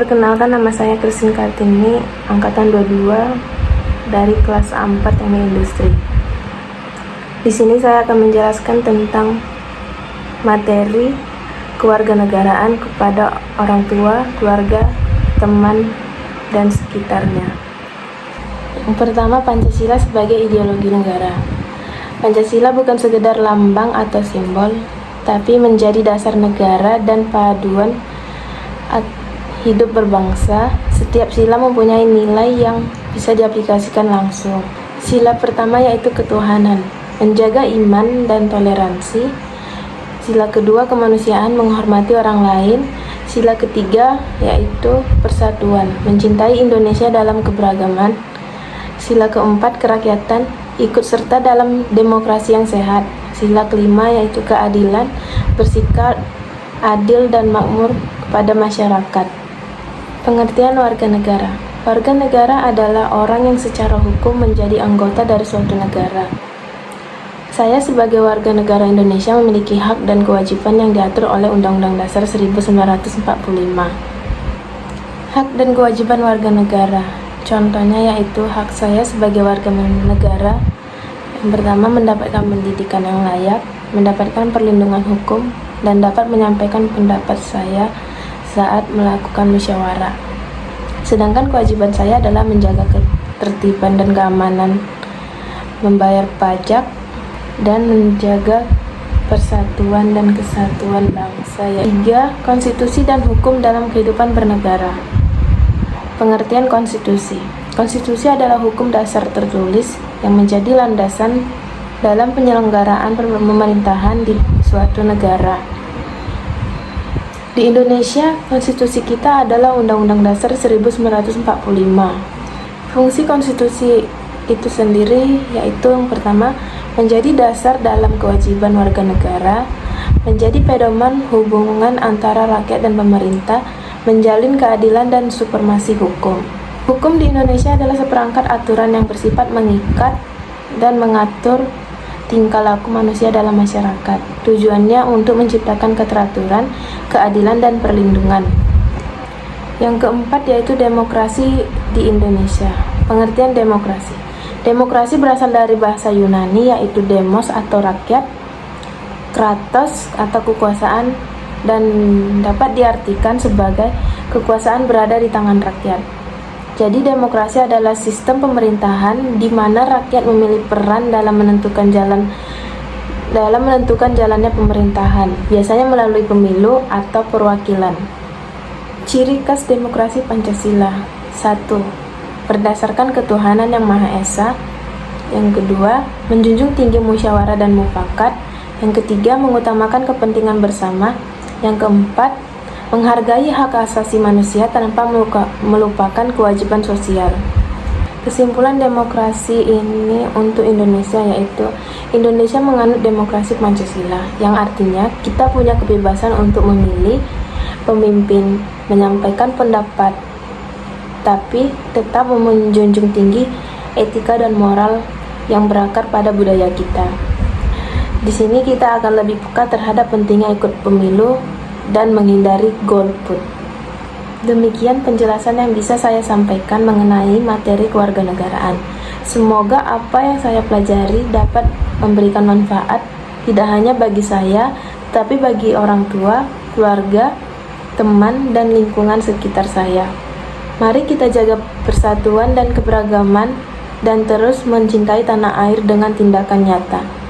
Perkenalkan, nama saya Christine Kartini, angkatan 22 dari kelas A4 Teknik Industri. Di sini saya akan menjelaskan tentang materi kewarganegaraan kepada orang tua, keluarga, teman, dan sekitarnya. Yang pertama, Pancasila sebagai ideologi negara. Pancasila bukan sekedar lambang atau simbol, tapi menjadi dasar negara dan paduan hidup berbangsa. Setiap sila mempunyai nilai yang bisa diaplikasikan langsung. Sila pertama yaitu ketuhanan, menjaga iman dan toleransi. Sila kedua, kemanusiaan, menghormati orang lain. Sila ketiga yaitu persatuan, mencintai Indonesia dalam keberagaman. Sila keempat, kerakyatan, ikut serta dalam demokrasi yang sehat. Sila kelima yaitu keadilan, bersikap adil dan makmur kepada masyarakat. Pengertian warga negara. Warga negara adalah orang yang secara hukum menjadi anggota dari suatu negara. Saya sebagai warga negara Indonesia memiliki hak dan kewajiban yang diatur oleh Undang-Undang Dasar 1945. Hak dan kewajiban warga negara. Contohnya yaitu hak saya sebagai warga negara. Yang pertama, mendapatkan pendidikan yang layak, mendapatkan perlindungan hukum, dan dapat menyampaikan pendapat saya saat melakukan musyawarah. Sedangkan kewajiban saya adalah menjaga ketertiban dan keamanan, membayar pajak, dan menjaga persatuan dan kesatuan bangsa. Tiga, konstitusi dan hukum dalam kehidupan bernegara. Pengertian konstitusi. Konstitusi adalah hukum dasar tertulis yang menjadi landasan dalam penyelenggaraan pemerintahan di suatu negara. Di Indonesia, konstitusi kita adalah Undang-Undang Dasar 1945. Fungsi konstitusi itu sendiri yaitu yang pertama, menjadi dasar dalam kewajiban warga negara, menjadi pedoman hubungan antara rakyat dan pemerintah, menjalin keadilan dan supremasi hukum. Hukum di Indonesia adalah seperangkat aturan yang bersifat mengikat dan mengatur tingkah laku manusia dalam masyarakat. Tujuannya untuk menciptakan keteraturan, keadilan, dan perlindungan. Yang keempat yaitu demokrasi di Indonesia. Pengertian demokrasi. Demokrasi berasal dari bahasa Yunani yaitu demos atau rakyat, kratos atau kekuasaan, dan dapat diartikan sebagai kekuasaan berada di tangan rakyat. Jadi demokrasi adalah sistem pemerintahan di mana rakyat memilih peran dalam menentukan jalannya pemerintahan, biasanya melalui pemilu atau perwakilan. Ciri khas demokrasi Pancasila. 1. Berdasarkan ketuhanan yang Maha Esa. Yang kedua, menjunjung tinggi musyawarah dan mufakat. Yang ketiga, mengutamakan kepentingan bersama. Yang keempat, menghargai hak asasi manusia tanpa melupakan kewajiban sosial. Kesimpulan demokrasi ini untuk Indonesia yaitu Indonesia menganut demokrasi Pancasila, yang artinya kita punya kebebasan untuk memilih pemimpin, menyampaikan pendapat, tapi tetap menjunjung tinggi etika dan moral yang berakar pada budaya kita. Di sini kita akan lebih peka terhadap pentingnya ikut pemilu dan menghindari golput. Demikian penjelasan yang bisa saya sampaikan mengenai materi kewarganegaraan. Semoga apa yang saya pelajari dapat memberikan manfaat tidak hanya bagi saya, tapi bagi orang tua, keluarga, teman, dan lingkungan sekitar saya. Mari kita jaga persatuan dan keberagaman dan terus mencintai tanah air dengan tindakan nyata.